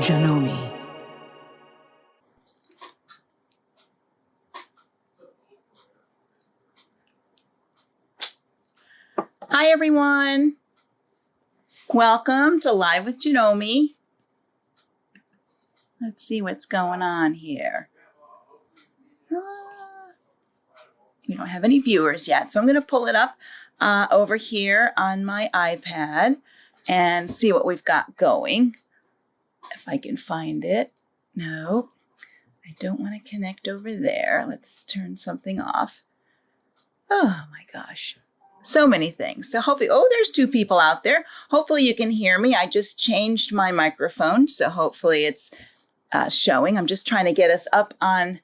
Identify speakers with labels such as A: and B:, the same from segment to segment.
A: Janome.
B: Hi, everyone. Welcome to Live with Janome. Let's see what's going on here. We don't have any viewers yet, so I'm going to pull it up over here on my iPad and see what we've got going. If I can find it. No, I don't want to connect over there. Let's turn something off. Oh my gosh. So many things. So hopefully, oh, there's two people out there. Hopefully you can hear me. I just changed my microphone, so hopefully it's showing. I'm just trying to get us up on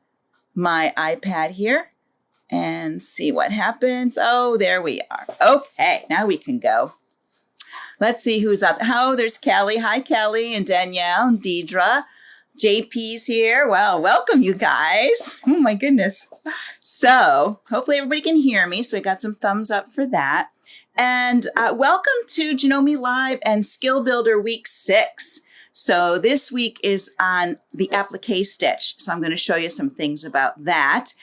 B: my iPad here and see what happens. Oh, there we are. Okay, now we can go. Let's see who's out there. Oh, there's Kelly. Hi, Kelly and Danielle and Deidre. JP's here. Well, welcome, you guys. Oh, my goodness. So hopefully everybody can hear me. So we got some thumbs up for that. And welcome to Janome Live and Skill Builder Week 6. So this week is on the applique stitch. So I'm going to show you some things about that.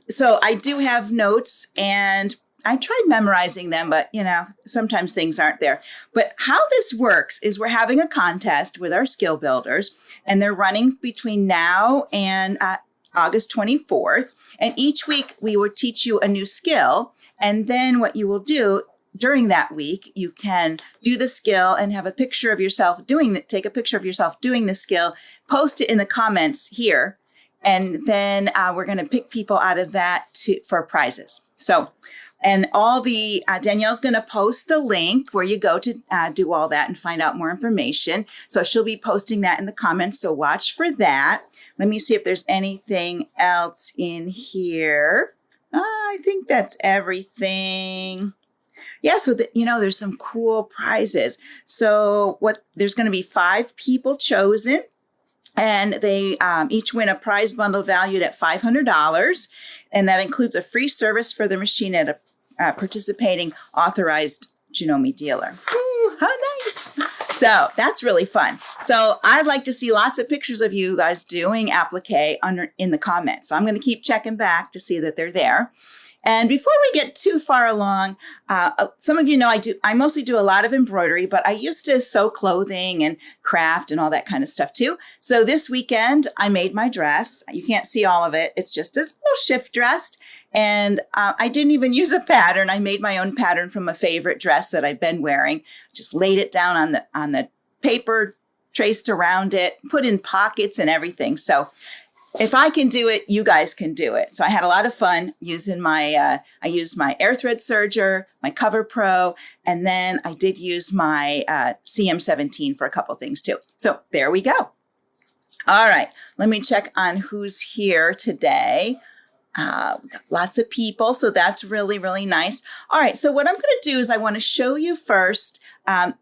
B: So I do have notes and I tried memorizing them, but you know, sometimes things aren't there. But how this works is we're having a contest with our skill builders and they're running between now and August 24th. And each week we will teach you a new skill. And then what you will do during that week, you can do the skill and have a picture of yourself take a picture of yourself doing the skill, post it in the comments here. And then we're going to pick people out of that for prizes. So, and all the, Danielle's going to post the link where you go to do all that and find out more information. So she'll be posting that in the comments. So watch for that. Let me see if there's anything else in here. I think that's everything. Yeah, so there's some cool prizes. So there's going to be 5 people chosen, and they each win a prize bundle valued at $500, and that includes a free service for the machine at a participating authorized Janome dealer. Ooh, how nice! So that's really fun. So I'd like to see lots of pictures of you guys doing applique in the comments. So I'm going to keep checking back to see that they're there. And before we get too far along, some of you know I mostly do a lot of embroidery, but I used to sew clothing and craft and all that kind of stuff too. So this weekend I made my dress. You can't see all of it. It's just a little shift dress. And I didn't even use a pattern. I made my own pattern from a favorite dress that I've been wearing. Just laid it down on the paper, traced around it, put in pockets and everything. So if I can do it, you guys can do it. So I had a lot of fun using I used my air thread serger, my Cover Pro, and then I did use my CM17 for a couple things too. So there we go. All right, let me check on who's here today. We got lots of people, so that's really, really nice. All right, so what I'm going to do is I want to show you first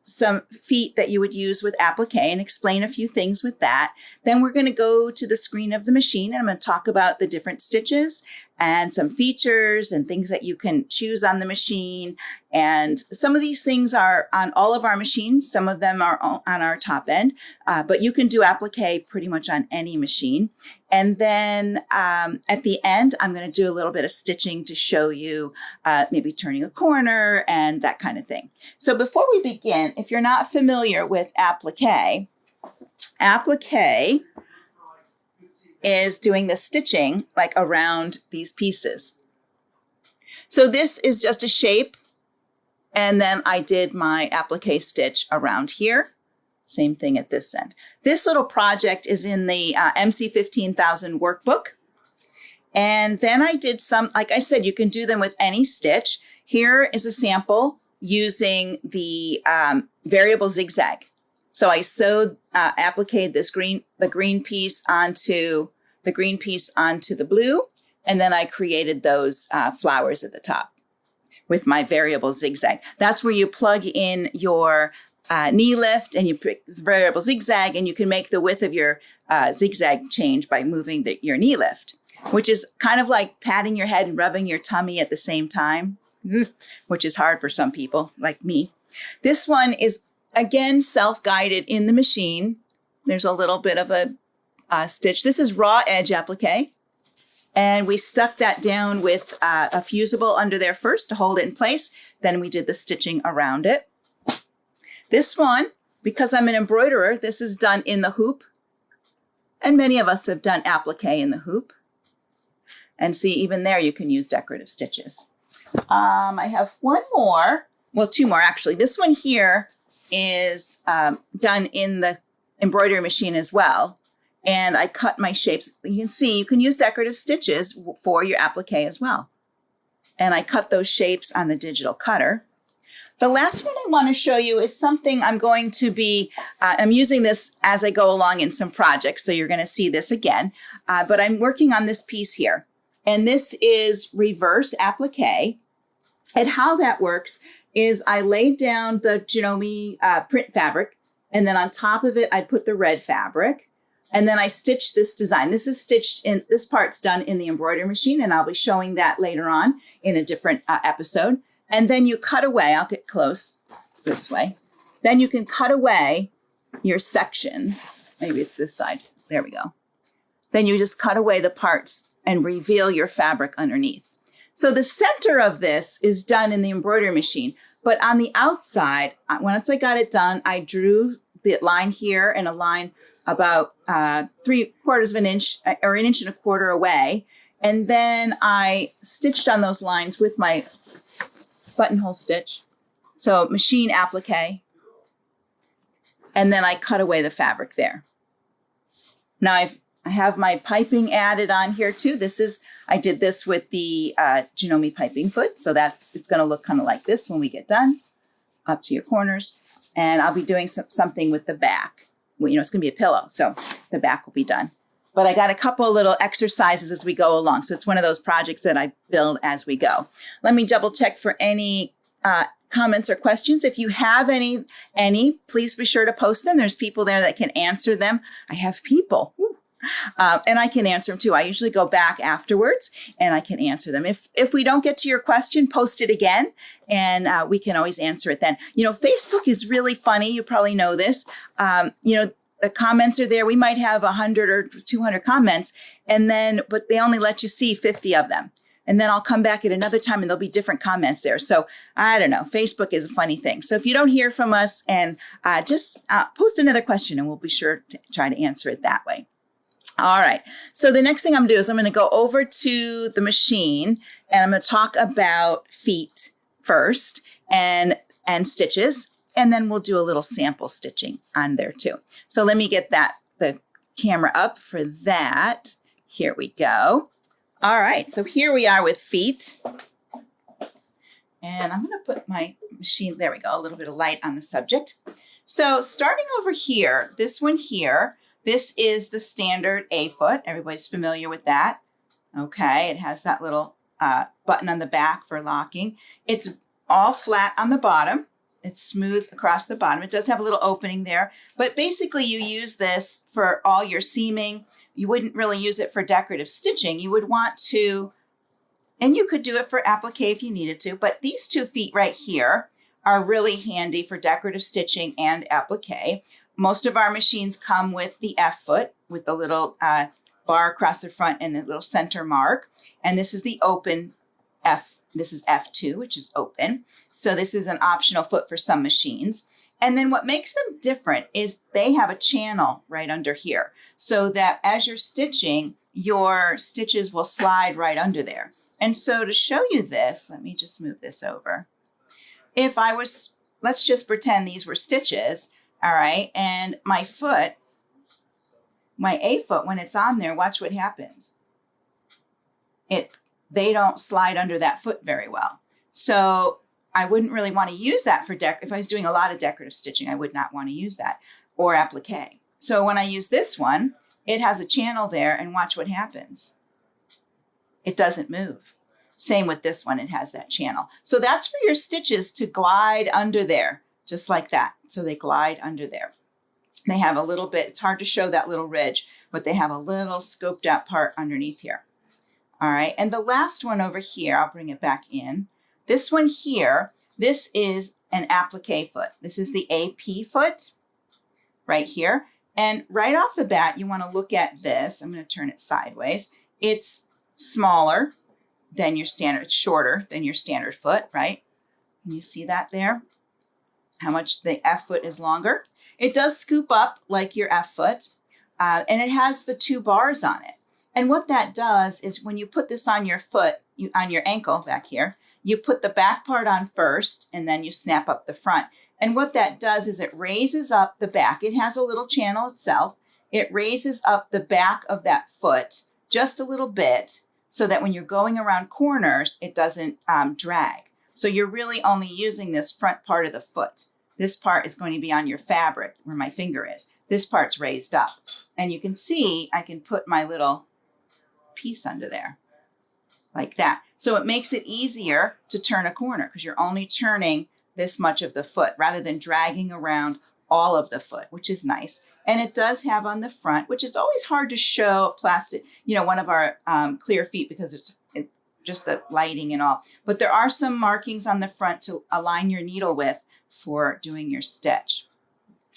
B: some feet that you would use with applique and explain a few things with that. Then we're going to go to the screen of the machine and I'm going to talk about the different stitches and some features and things that you can choose on the machine. And some of these things are on all of our machines. Some of them are on our top end, but you can do applique pretty much on any machine. And then at the end, I'm going to do a little bit of stitching to show you maybe turning a corner and that kind of thing. So before we begin, if you're not familiar with applique is doing the stitching like around these pieces. So this is just a shape. And then I did my applique stitch around here. Same thing at this end. This little project is in the MC 15,000 workbook. And then I did some, like I said, you can do them with any stitch. Here is a sample using the variable zigzag. So I sewed, appliqued the green piece onto the blue, and then I created those flowers at the top with my variable zigzag. That's where you plug in your knee lift and you pick this variable zigzag, and you can make the width of your zigzag change by moving your knee lift, which is kind of like patting your head and rubbing your tummy at the same time, which is hard for some people like me. This one is, again, self-guided in the machine. there's a little bit of a stitch. This is raw edge applique. And we stuck that down with a fusible under there first to hold it in place. Then we did the stitching around it. This one, because I'm an embroiderer, this is done in the hoop. And many of us have done applique in the hoop. And see, even there you can use decorative stitches. I have one more, well, two more actually. This one here is done in the embroidery machine as well. And I cut my shapes. You can see you can use decorative stitches for your applique as well. And I cut those shapes on the digital cutter. The last one I want to show you is something I'm going to be, I'm using this as I go along in some projects, so you're going to see this again. But I'm working on this piece here. And this is reverse applique. And how that works is I laid down the Janome print fabric, and then on top of it, I put the red fabric. And then I stitched this design. This is stitched in, this part's done in the embroidery machine, and I'll be showing that later on in a different episode. And then you cut away, I'll get close this way. Then you can cut away your sections. Maybe it's this side. There we go. Then you just cut away the parts and reveal your fabric underneath. So the center of this is done in the embroidery machine, but on the outside, once I got it done, I drew the line here and a line about 3/4 of an inch or 1.25 inches away. And then I stitched on those lines with my buttonhole stitch. So machine applique. And then I cut away the fabric there. Now I have my piping added on here too. I did this with the Janome piping foot. So it's going to look kind of like this when we get done, up to your corners. And I'll be doing something with the back. Well, it's going to be a pillow, so the back will be done. But I got a couple of little exercises as we go along. So it's one of those projects that I build as we go. Let me double check for any comments or questions. If you have any, please be sure to post them. There's people there that can answer them. I have people. And I can answer them too. I usually go back afterwards and I can answer them. If we don't get to your question, post it again and we can always answer it then. Facebook is really funny. You probably know this. The comments are there. We might have 100 or 200 comments but they only let you see 50 of them. And then I'll come back at another time and there'll be different comments there. So I don't know. Facebook is a funny thing. So if you don't hear from us and just post another question and we'll be sure to try to answer it that way. All right. So the next thing I'm going to do is I'm going to go over to the machine and I'm going to talk about feet first and stitches. And then we'll do a little sample stitching on there too. So let me get the camera up for that. Here we go. All right. So here we are with feet. And I'm going to put my machine, there we go, a little bit of light on the subject. So starting over here, this one here, this is the standard A foot. Everybody's familiar with that. Okay, it has that little button on the back for locking. It's all flat on the bottom. It's smooth across the bottom. It does have a little opening there, but basically you use this for all your seaming. You wouldn't really use it for decorative stitching. You would want to, and you could do it for applique if you needed to, but these 2 feet right here are really handy for decorative stitching and applique. Most of our machines come with the F foot with the little bar across the front and the little center mark. And this is the open F. This is F2, which is open. So this is an optional foot for some machines. And then what makes them different is they have a channel right under here so that as you're stitching, your stitches will slide right under there. And so to show you this, let me just move this over. Let's just pretend these were stitches. All right, and my foot, my A foot, when it's on there, watch what happens. They don't slide under that foot very well. So I wouldn't really want to use that for if I was doing a lot of decorative stitching, I would not want to use that or applique. So when I use this one, it has a channel there and watch what happens. It doesn't move. Same with this one, it has that channel. So that's for your stitches to glide under there, just like that. So they glide under there. They have a little bit, it's hard to show that little ridge, but they have a little scoped out part underneath here. All right, and the last one over here, I'll bring it back in. This one here, this is an applique foot. This is the AP foot right here. And right off the bat, you want to look at this. I'm going to turn it sideways. It's smaller than your standard, it's shorter than your standard foot, right? Can you see that there? How much the F foot is longer. It does scoop up like your F foot, and it has the 2 bars on it. And what that does is when you put this on your foot, on your ankle back here, you put the back part on first, and then you snap up the front. And what that does is it raises up the back. It has a little channel itself. It raises up the back of that foot just a little bit so that when you're going around corners, it doesn't drag. So you're really only using this front part of the foot. This part is going to be on your fabric where my finger is. This part's raised up. And you can see I can put my little piece under there like that. So it makes it easier to turn a corner because you're only turning this much of the foot rather than dragging around all of the foot, which is nice. And it does have on the front, which is always hard to show plastic, one of our clear feet because it's just the lighting and all. But there are some markings on the front to align your needle with for doing your stitch.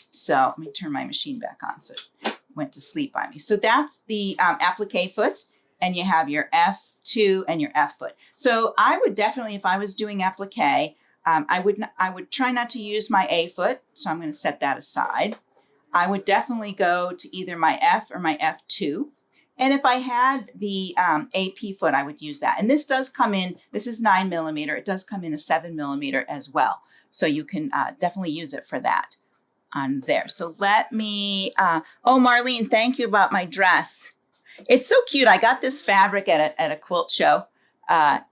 B: So let me turn my machine back on so it went to sleep on me. So that's the applique foot, and you have your F2 and your F foot. So I would definitely, if I was doing applique, I would try not to use my A foot. So I'm going to set that aside. I would definitely go to either my F or my F2. And if I had the AP foot, I would use that. And this does come in, this is 9mm. It does come in a 7mm as well. So you can definitely use it for that on there. So let me, oh, Marlene, thank you about my dress. It's so cute. I got this fabric at a quilt show. I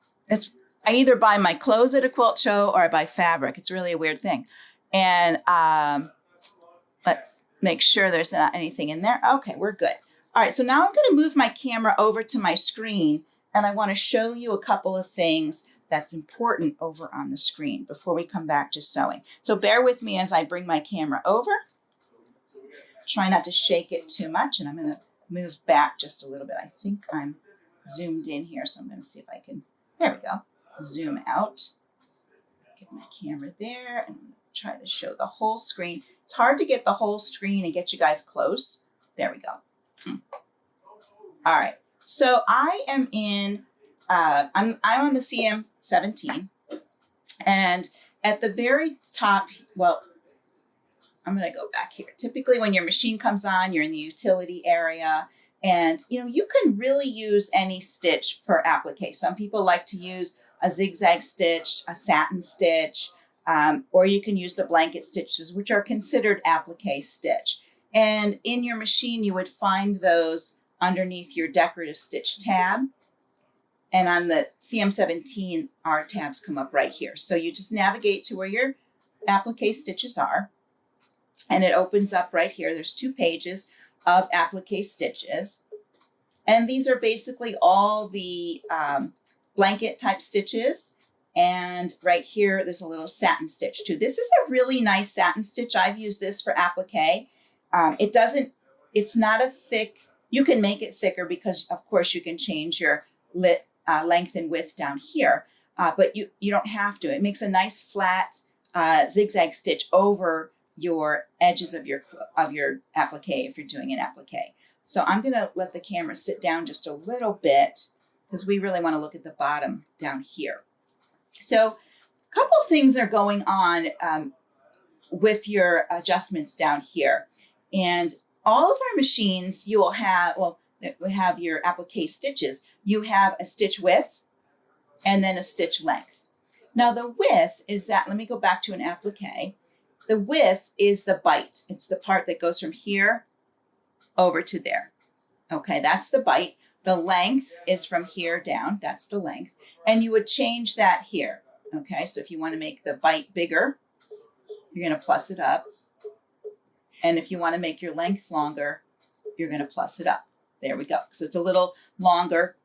B: either buy my clothes at a quilt show or I buy fabric. It's really a weird thing. And let's make sure there's not anything in there. Okay, we're good. All right, so now I'm going to move my camera over to my screen, and I want to show you a couple of things that's important over on the screen before we come back to sewing. So bear with me as I bring my camera over. Try not to shake it too much, and I'm going to move back just a little bit. I think I'm zoomed in here, so I'm going to see if I can, there we go, zoom out. Get my camera there, and try to show the whole screen. It's hard to get the whole screen and get you guys close. There we go. All right, so I am in, I'm on the CM17, and at the very top, well, I'm going to go back here. Typically when your machine comes on, you're in the utility area, and you can really use any stitch for applique. Some people like to use a zigzag stitch, a satin stitch, or you can use the blanket stitches, which are considered applique stitch. And in your machine, you would find those underneath your decorative stitch tab. And on the CM17, our tabs come up right here. So you just navigate to where your applique stitches are, and it opens up right here. There's 2 pages of applique stitches. And these are basically all the blanket type stitches. And right here, there's a little satin stitch too. This is a really nice satin stitch. I've used this for applique. It's not a thick, you can make it thicker because of course you can change your length and width down here, but you don't have to. It makes a nice flat zigzag stitch over your edges of your applique if you're doing an applique. So I'm gonna let the camera sit down just a little bit because we really wanna look at the bottom down here. So a couple things are going on with your adjustments down here. And all of our machines, you will have, we have your applique stitches. You have a stitch width and then a stitch length. Now the width is that, let me go back to an applique. The width is the bite. It's the part that goes from here over to there. Okay, that's the bite. The length is from here down. That's the length. And you would change that here. Okay, so if you want to make the bite bigger, you're going to plus it up. And if you want to make your length longer, you're going to plus it up. There we go. So it's a little longer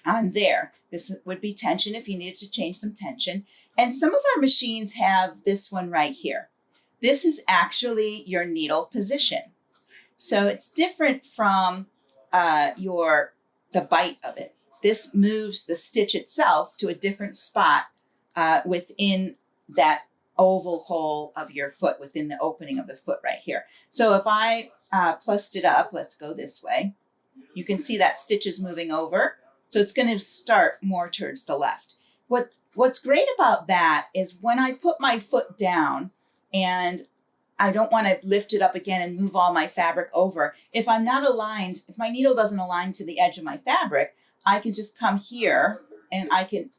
B: on there. This would be tension if you needed to change some tension. And some of our machines have this one right here. This is actually your needle position. So it's different from the bite of it. This moves the stitch itself to a different spot within that oval hole of your foot within the opening of the foot right here. So if I plussed it up, let's go this way. You can see that stitch is moving over. So it's going to start more towards the left. What's great about that is when I put my foot down and I don't want to lift it up again and move all my fabric over. If I'm not aligned, if my needle doesn't align to the edge of my fabric, I can just come here and I can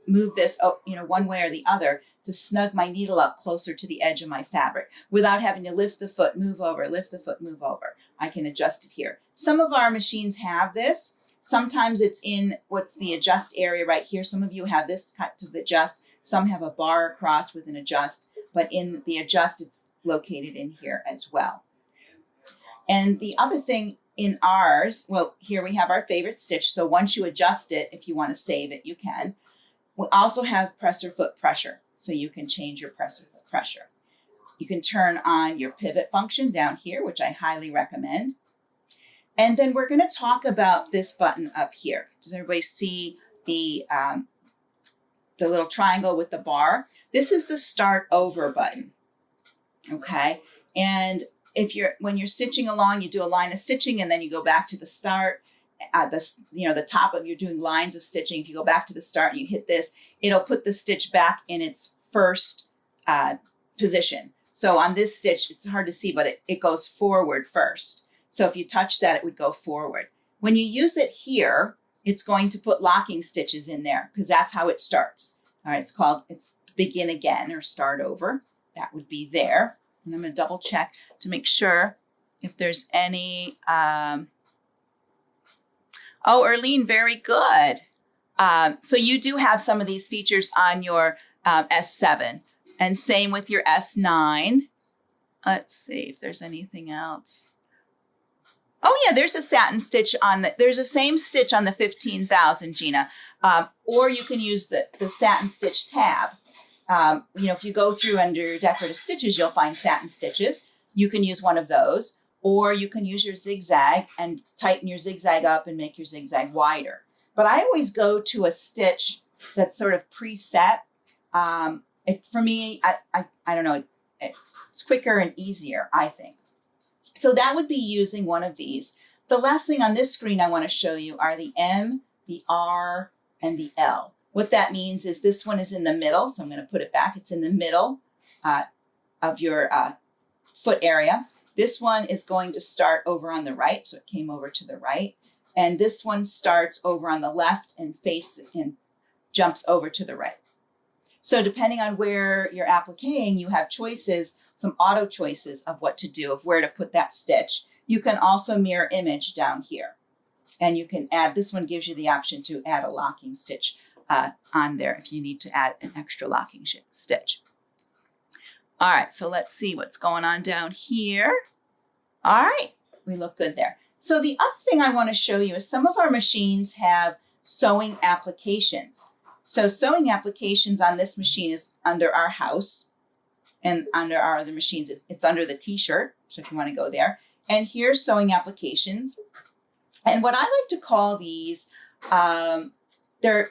B: move this, one way or the other to snug my needle up closer to the edge of my fabric without having to lift the foot, move over, lift the foot, move over. I can adjust it here. Some of our machines have this. Sometimes it's in what's the adjust area right here. Some of you have this cut to adjust. Some have a bar across with an adjust, but in the adjust, it's located in here as well. And the other thing in ours, well, here we have our favorite stitch. So once you adjust it, if you want to save it, you can. We also have presser foot pressure. So you can change your presser foot pressure. You can turn on your pivot function down here, which I highly recommend. And then we're going to talk about this button up here. Does everybody see the little triangle with the bar? This is the start over button. Okay. And when you're stitching along, you do a line of stitching and then you go back to the start. The top of you're doing lines of stitching. If you go back to the start and you hit this, it'll put the stitch back in its first position. So on this stitch, it's hard to see, but it goes forward first. So if you touch that, it would go forward. When you use it here, it's going to put locking stitches in there because that's how it starts. All right, it's begin again or start over. That would be there. And I'm going to double check to make sure if there's any. Oh, Erlene, very good. So you do have some of these features on your S7 and same with your S9. Let's see if there's anything else. Oh yeah, there's a satin stitch there's a same stitch on the 15,000, Gina. Or you can use the satin stitch tab. If you go through under decorative stitches, you'll find satin stitches. You can use one of those, or you can use your zigzag and tighten your zigzag up and make your zigzag wider. But I always go to a stitch that's sort of preset. For me, I don't know, it's quicker and easier, I think. So that would be using one of these. The last thing on this screen I want to show you are the M, the R, and the L. What that means is this one is in the middle. So I'm going to put it back. It's in the middle of your foot area. This one is going to start over on the right. So it came over to the right. And this one starts over on the left and jumps over to the right. So depending on where you're appliquing, you have choices, some auto choices of what to do, of where to put that stitch. You can also mirror image down here. And you can add, this one gives you the option to add a locking stitch on there if you need to add an extra locking stitch. All right, so let's see what's going on down here. All right, we look good there. So the other thing I want to show you is some of our machines have sewing applications. So sewing applications on this machine is under our house, and under our other machines, it's under the t-shirt. So if you want to go there, and here's sewing applications. And what I like to call these, they're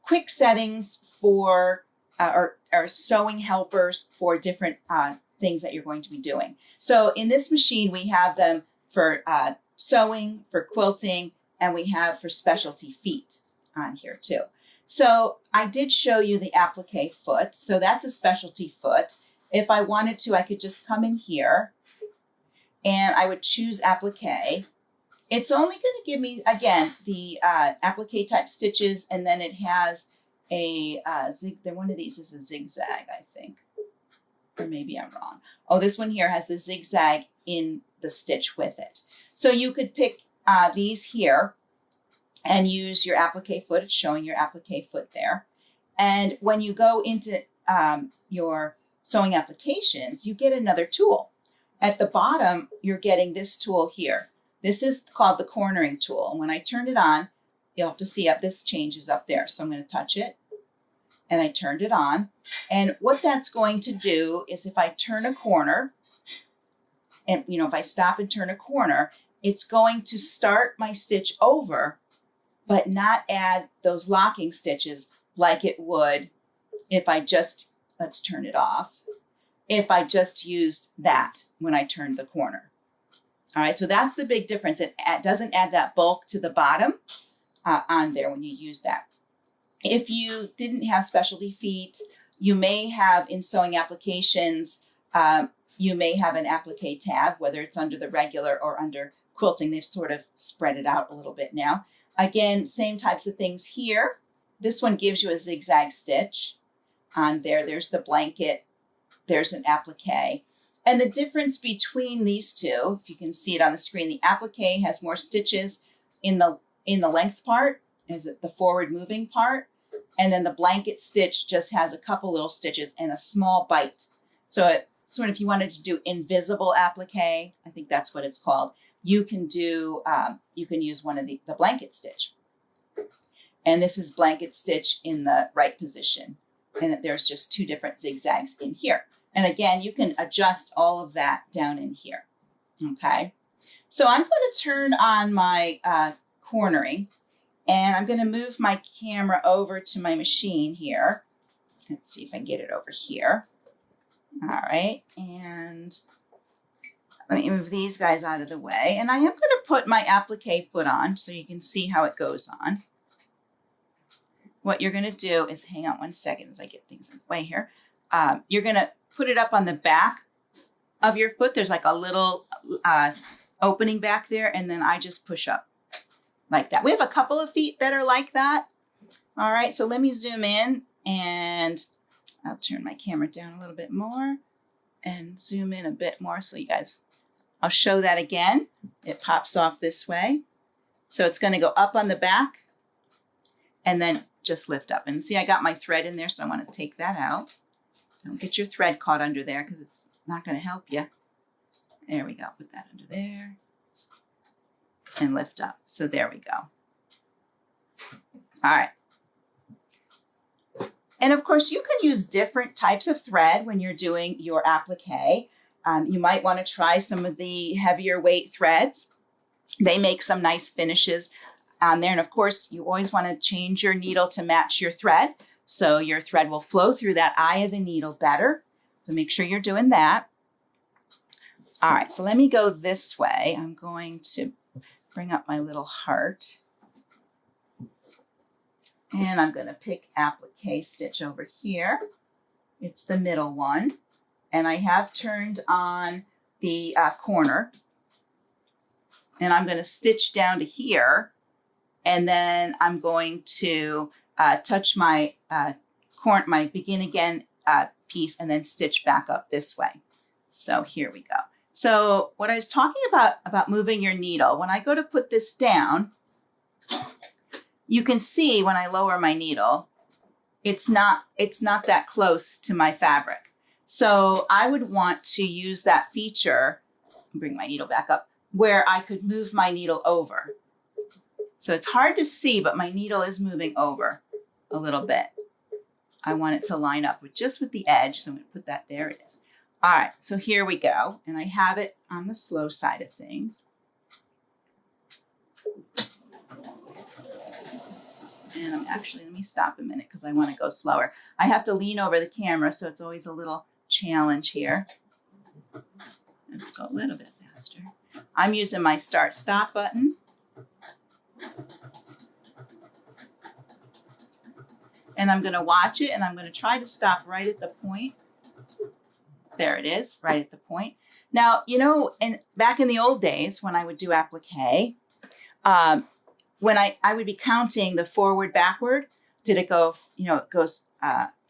B: quick settings for, or sewing helpers for different things that you're going to be doing. So in this machine, we have them for sewing, for quilting, and we have for specialty feet on here too. So I did show you the applique foot. So that's a specialty foot. If I wanted to, I could just come in here and I would choose applique. It's only going to give me, again, the applique type stitches, and then it has a one of these is a zigzag, I think, or maybe I'm wrong. Oh, this one here has the zigzag in the stitch with it. So you could pick these here and use your applique foot. It's showing your applique foot there. And when you go into your sewing applications, you get another tool. At the bottom, you're getting this tool here. This is called the cornering tool. And when I turn it on, you'll have to see up, this changes up there. So I'm going to touch it and I turned it on. And what that's going to do is if I turn a corner and, if I stop and turn a corner, it's going to start my stitch over, but not add those locking stitches like it would if I just, let's turn it off, if I just used that when I turned the corner. All right, so that's the big difference. It doesn't add that bulk to the bottom on there when you use that. If you didn't have specialty feet, you may have in sewing applications, you may have an applique tab, whether it's under the regular or under quilting. They've sort of spread it out a little bit now. Again, same types of things here. This one gives you a zigzag stitch on there. There's the blanket. There's an applique. And the difference between these two, if you can see it on the screen, the applique has more stitches in the length part, is it the forward moving part, and then the blanket stitch just has a couple little stitches and a small bite. So it sort of, if you wanted to do invisible applique, I think that's what it's called, you can do, you can use one of the blanket stitch. And this is blanket stitch in the right position. And there's just two different zigzags in here. And again, you can adjust all of that down in here, okay? So I'm going to turn on my cornering, and I'm going to move my camera over to my machine here. Let's see if I can get it over here. All right, and let me move these guys out of the way. And I am going to put my applique foot on so you can see how it goes on. What you're going to do is, hang on one second as I get things in the way here. You're going to put it up on the back of your foot. There's like a little opening back there, and then I just push up like that. We have a couple of feet that are like that. All right, so let me zoom in, and I'll turn my camera down a little bit more and zoom in a bit more so you guys, I'll show that again. It pops off this way. So it's going to go up on the back and then just lift up. And see, I got my thread in there, so I want to take that out. Don't get your thread caught under there because it's not going to help you. There we go. Put that under there and lift up. So there we go. All right. And of course, you can use different types of thread when you're doing your applique. You might want to try some of the heavier weight threads. They make some nice finishes on there. And of course, you always want to change your needle to match your thread, so your thread will flow through that eye of the needle better. So make sure you're doing that. All right, so let me go this way. I'm going to bring up my little heart. And I'm going to pick applique stitch over here. It's the middle one. And I have turned on the corner. And I'm going to stitch down to here. And then I'm going to touch my my begin again piece and then stitch back up this way. So here we go. So what I was talking about moving your needle, when I go to put this down, you can see when I lower my needle, it's not that close to my fabric. So I would want to use that feature, bring my needle back up, where I could move my needle over. So it's hard to see, but my needle is moving over a little bit. I want it to line up with just with the edge. So I'm going to put that, there it is. All right, so here we go. And I have it on the slow side of things. And I'm actually, let me stop a minute because I want to go slower. I have to lean over the camera, so it's always a little challenge here. Let's go a little bit faster. I'm using my start stop button. And I'm going to watch it, and I'm going to try to stop right at the point. There it is, right at the point. Now, you know, back in the old days when I would do applique, when I would be counting the forward, backward, did it go, you know, it goes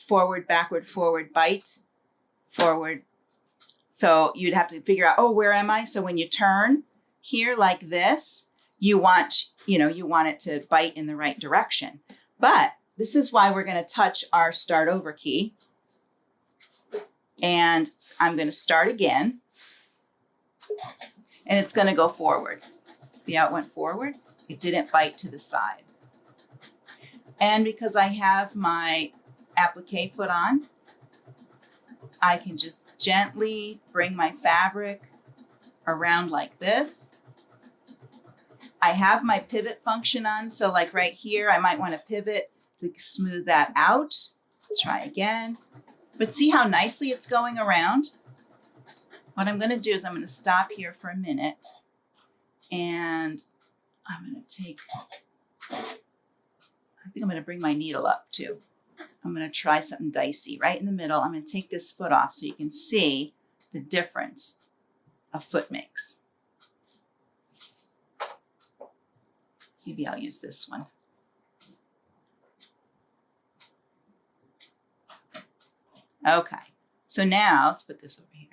B: forward, backward, bite, forward. So you'd have to figure out, oh, where am I? So when you turn here like this, you want it to bite in the right direction. But this is why we're going to touch our start over key. And I'm going to start again. And it's going to go forward. See how it went forward? It didn't bite to the side. And because I have my applique foot on, I can just gently bring my fabric around like this. I have my pivot function on. So like right here, I might want to pivot to smooth that out. Try again. But see how nicely it's going around? What I'm going to do is I'm going to stop here for a minute, and I'm going to take, I think I'm going to bring my needle up too. I'm going to try something dicey right in the middle. I'm going to take this foot off so you can see the difference a foot makes. Maybe I'll use this one. Okay, so now let's put this over here.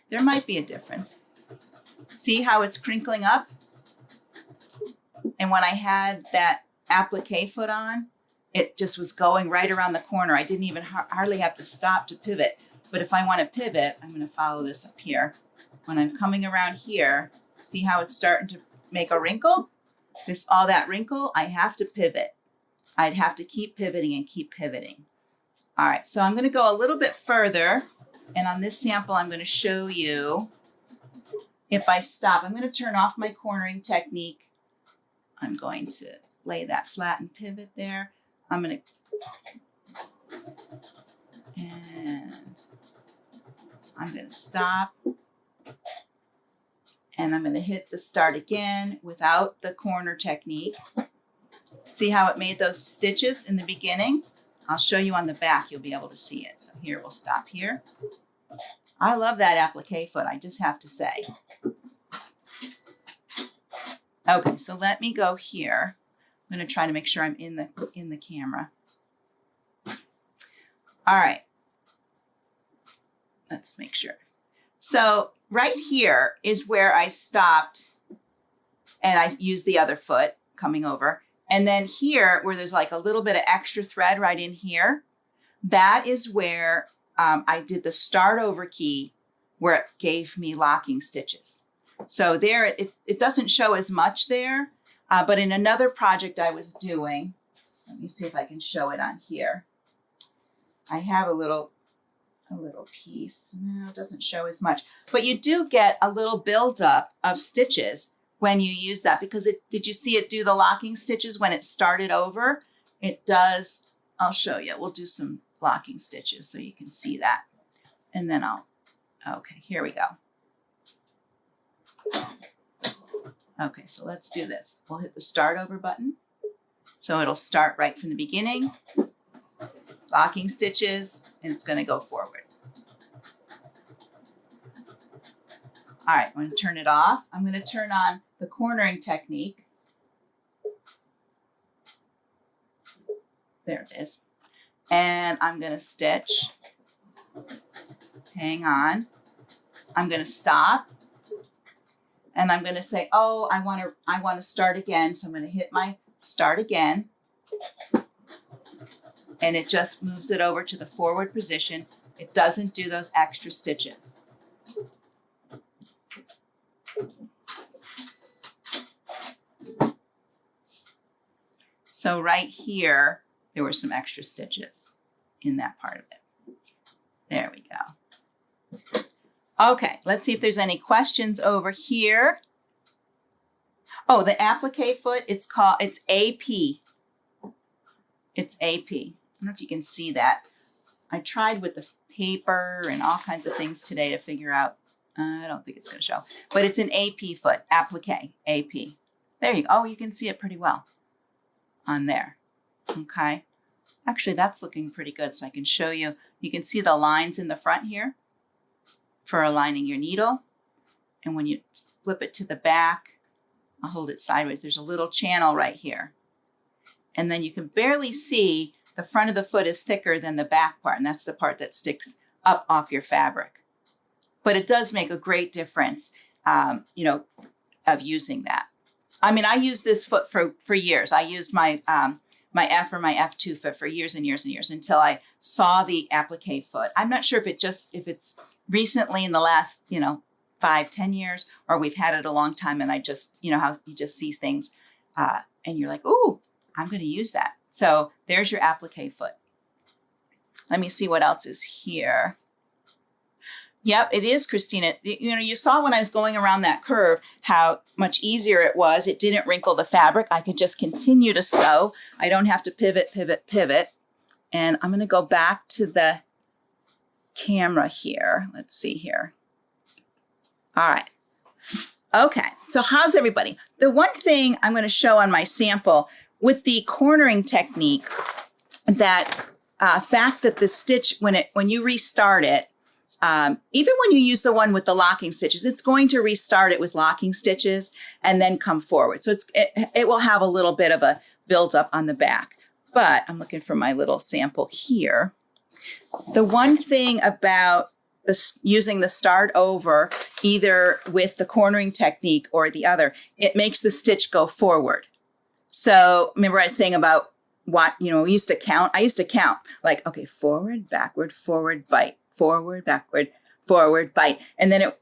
B: There might be a difference. See how it's crinkling up? And when I had that applique foot on, it just was going right around the corner. I didn't even hardly have to stop to pivot. But if I want to pivot, I'm going to follow this up here. When I'm coming around here, see how it's starting to make a wrinkle? All that wrinkle, I have to pivot. I'd have to keep pivoting and keep pivoting. All right, so I'm going to go a little bit further. And on this sample, I'm going to show you if I stop. I'm going to turn off my cornering technique. I'm going to lay that flat and pivot there. I'm going to stop. And I'm going to hit the start again without the corner technique. See how it made those stitches in the beginning? I'll show you on the back. You'll be able to see it. So here, we'll stop here. I love that applique foot, I just have to say. Okay, so let me go here. I'm going to try to make sure I'm in the camera. All right. Let's make sure. So right here is where I stopped and I used the other foot coming over. And then here, where there's like a little bit of extra thread right in here, that is where I did the start over key where it gave me locking stitches. So there, it doesn't show as much there, but in another project I was doing, let me see if I can show it on here. I have a little piece. No, it doesn't show as much, but you do get a little buildup of stitches when you use that, because did you see it do the locking stitches when it started over? It does. I'll show you. We'll do some locking stitches so you can see that. And then okay, here we go. Okay, so let's do this. We'll hit the start over button. So it'll start right from the beginning, locking stitches, and it's going to go forward. All right, I'm going to turn it off. I'm going to turn on the cornering technique. There it is. And I'm going to stitch. Hang on. I'm going to stop. And I'm going to say, oh, I want to start again. So I'm going to hit my start again. And it just moves it over to the forward position. It doesn't do those extra stitches. So right here, there were some extra stitches in that part of it. There we go. Okay, let's see if there's any questions over here. Oh, the applique foot, it's AP. It's AP. I don't know if you can see that. I tried with the paper and all kinds of things today to figure out. I don't think it's going to show, but it's an AP foot, applique, AP. There you go. Oh, you can see it pretty well on there. Okay. Actually, that's looking pretty good. So I can show you. You can see the lines in the front here for aligning your needle. And when you flip it to the back, I'll hold it sideways. There's a little channel right here. And then you can barely see the front of the foot is thicker than the back part. And that's the part that sticks up off your fabric. But it does make a great difference, you know, of using that. I mean, I used this foot for years. I used my my F or my F2 foot for years and years and years until I saw the applique foot. I'm not sure if it's recently in the last, 5-10 years, or we've had it a long time. And I just, how you just see things and you're like, ooh, I'm going to use that. So there's your applique foot. Let me see what else is here. Yep, it is, Christina. You know, you saw when I was going around that curve how much easier it was. It didn't wrinkle the fabric. I could just continue to sew. I don't have to pivot, pivot, pivot. And I'm going to go back to the camera here. Let's see here. All right. Okay, so how's everybody? The one thing I'm going to show on my sample with the cornering technique, that fact that the stitch, when you restart it, even when you use the one with the locking stitches, it's going to restart it with locking stitches and then come forward. So it will have a little bit of a buildup on the back. But I'm looking for my little sample here. The one thing about using the start over, either with the cornering technique or the other, it makes the stitch go forward. So remember I was saying about what, you know, I used to count like, okay, forward, backward, forward, bite, forward, backward, forward, bite. And then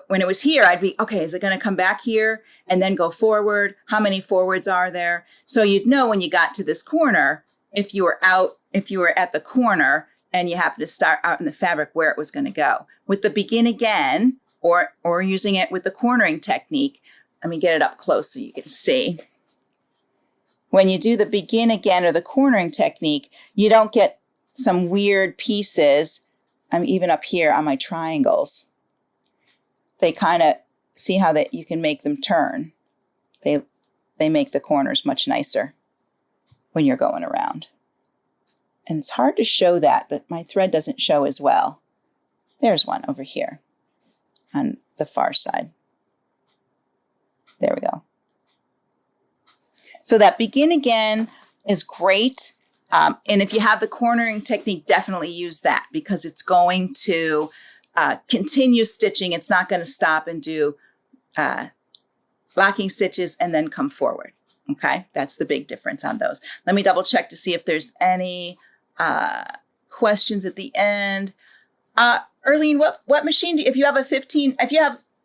B: when it was here, I'd be, okay, is it going to come back here and then go forward? How many forwards are there? So you'd know when you got to this corner, if you were at the corner and you happen to start out in the fabric, where it was going to go. With the begin again, or using it with the cornering technique, let me get it up close so you can see. When you do the begin again or the cornering technique, you don't get some weird pieces. I'm even up here on my triangles. They kind of, see how that you can make them turn. They make the corners much nicer when you're going around. And it's hard to show that my thread doesn't show as well. There's one over here on the far side. There we go. So that begin again is great. And if you have the cornering technique, definitely use that because it's going to continue stitching. It's not going to stop and do locking stitches and then come forward. Okay, that's the big difference on those. Let me double check to see if there's any questions at the end. Erlene, what machine if you have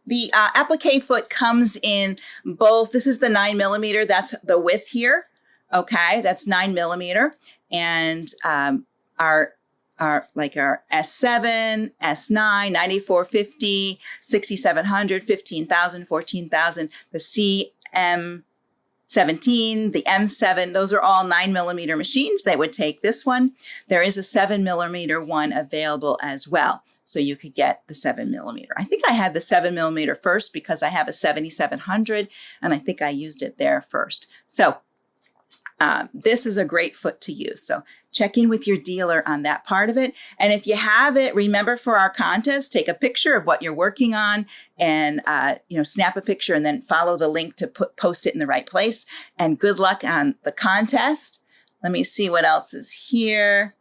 B: the Applique Foot comes in both. This is the 9mm. That's the width here. Okay, that's 9mm. And our S7, S9, 9450, 6700, 15,000, 14,000, the CM17, the M7, those are all 9mm machines. They would take this one. There is a 7mm one available as well. So you could get the 7mm. I think I had the 7mm first because I have a 7700 and I think I used it there first. So this is a great foot to use. So check in with your dealer on that part of it. And if you have it, remember for our contest, take a picture of what you're working on and, snap a picture and then follow the link to post it in the right place. And good luck on the contest. Let me see what else is here.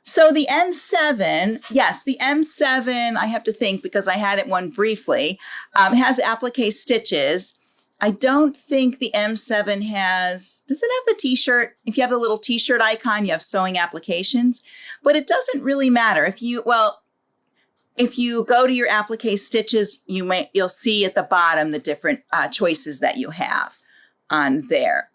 B: So the M7, yes, the M7, I have to think because I had it one briefly, has applique stitches. I don't think the M7 does it have the t-shirt? If you have the little t-shirt icon, you have sewing applications, but it doesn't really matter. If you go to your applique stitches, you'll see at the bottom the different choices that you have on there.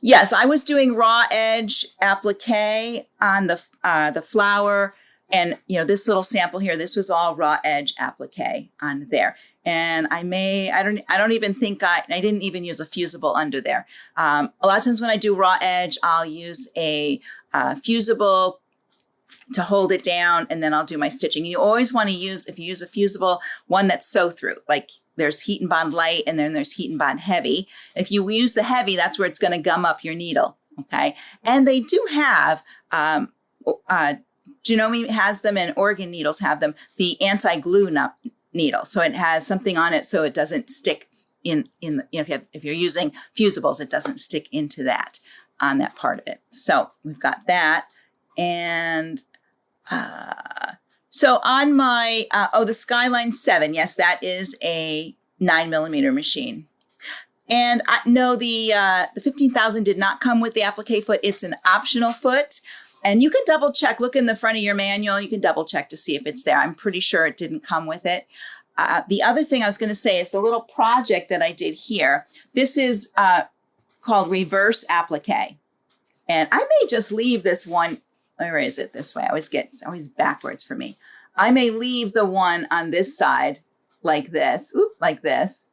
B: Yes, I was doing raw edge applique on the flower, and this little sample here. This was all raw edge applique on there, and I don't even think I didn't even use a fusible under there. A lot of times when I do raw edge, I'll use a fusible to hold it down, and then I'll do my stitching. You always want to use, if you use a fusible, one that's sew through, like. There's heat and bond light, and then there's heat and bond heavy. If you use the heavy, that's where it's going to gum up your needle, okay? And they do have, Janome has them and Oregon needles have them, the anti-glue needle. So it has something on it so it doesn't stick in if you're using fusibles, it doesn't stick into that on that part of it. So we've got that. And so on my, the Skyline 7, yes, that is a 9mm machine. And no, the 15,000 did not come with the applique foot. It's an optional foot. And you can double check, look in the front of your manual. You can double check to see if it's there. I'm pretty sure it didn't come with it. The other thing I was going to say is the little project that I did here. This is called reverse applique. And I may just leave this one where is it this way? It's always backwards for me. I may leave the one on this side like this, like this.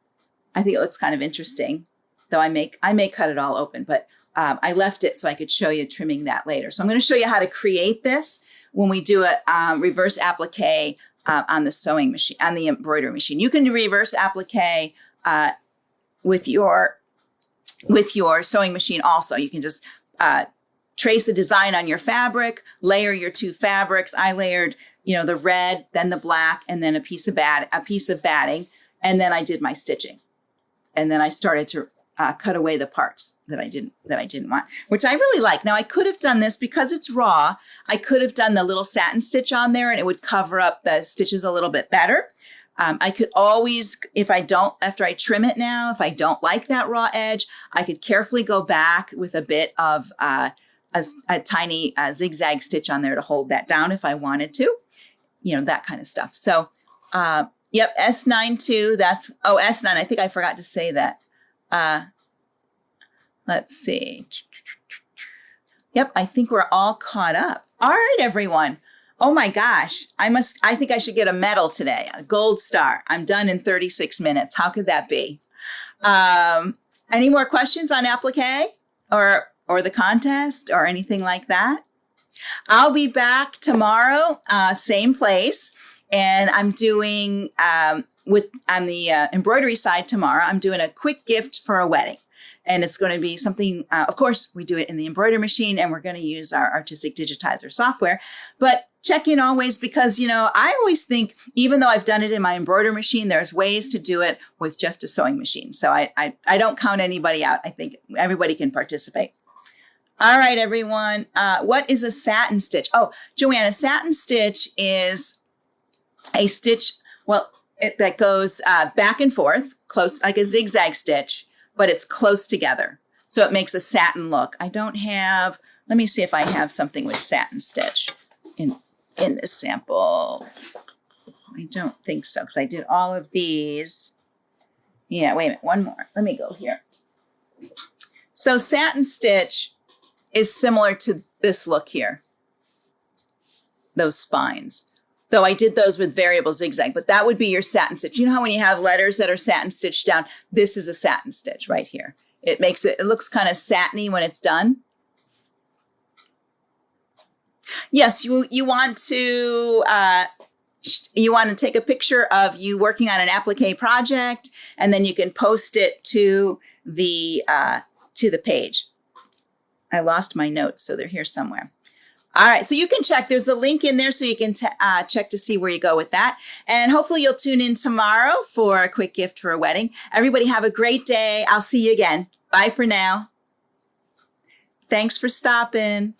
B: I think it looks kind of interesting, though I may cut it all open, but I left it so I could show you trimming that later. So I'm going to show you how to create this when we do a reverse applique on the sewing machine, on the embroidery machine. You can do reverse applique with your sewing machine also. You can just trace the design on your fabric, layer your two fabrics. I layered, the red, then the black, and then a piece of batting, and then I did my stitching. And then I started to cut away the parts that I didn't want, which I really like. Now I could have done this because it's raw. I could have done the little satin stitch on there and it would cover up the stitches a little bit better. I could always, after I trim it now, if I don't like that raw edge, I could carefully go back with a bit of a tiny zigzag stitch on there to hold that down if I wanted to, that kind of stuff. So, yep, S9 too. S9. I think I forgot to say that. Let's see. Yep, I think we're all caught up. All right, everyone. Oh my gosh, I think I should get a medal today, a gold star. I'm done in 36 minutes. How could that be? Any more questions on applique or the contest or anything like that? I'll be back tomorrow, same place. And I'm doing, on the embroidery side tomorrow, I'm doing a quick gift for a wedding. And it's going to be something, of course, we do it in the embroidery machine and we're going to use our artistic digitizer software. But check in always because, I always think, even though I've done it in my embroidery machine, there's ways to do it with just a sewing machine. So I don't count anybody out. I think everybody can participate. All right, everyone. What is a satin stitch? Oh, Joanne, a satin stitch is a stitch, that goes back and forth, close, like a zigzag stitch, but it's close together. So it makes a satin look. Let me see if I have something with satin stitch in this sample. I don't think so, because I did all of these. Yeah, wait a minute, one more. Let me go here. So satin stitch is similar to this look here, those spines. Though I did those with variable zigzag, but that would be your satin stitch. You know how when you have letters that are satin stitched down, this is a satin stitch right here. It looks kind of satiny when it's done. Yes, you want to take a picture of you working on an applique project, and then you can post it to the page. I lost my notes, so they're here somewhere. All right, so you can check. There's a link in there so you can check to see where you go with that. And hopefully you'll tune in tomorrow for a quick gift for a wedding. Everybody have a great day. I'll see you again. Bye for now. Thanks for stopping.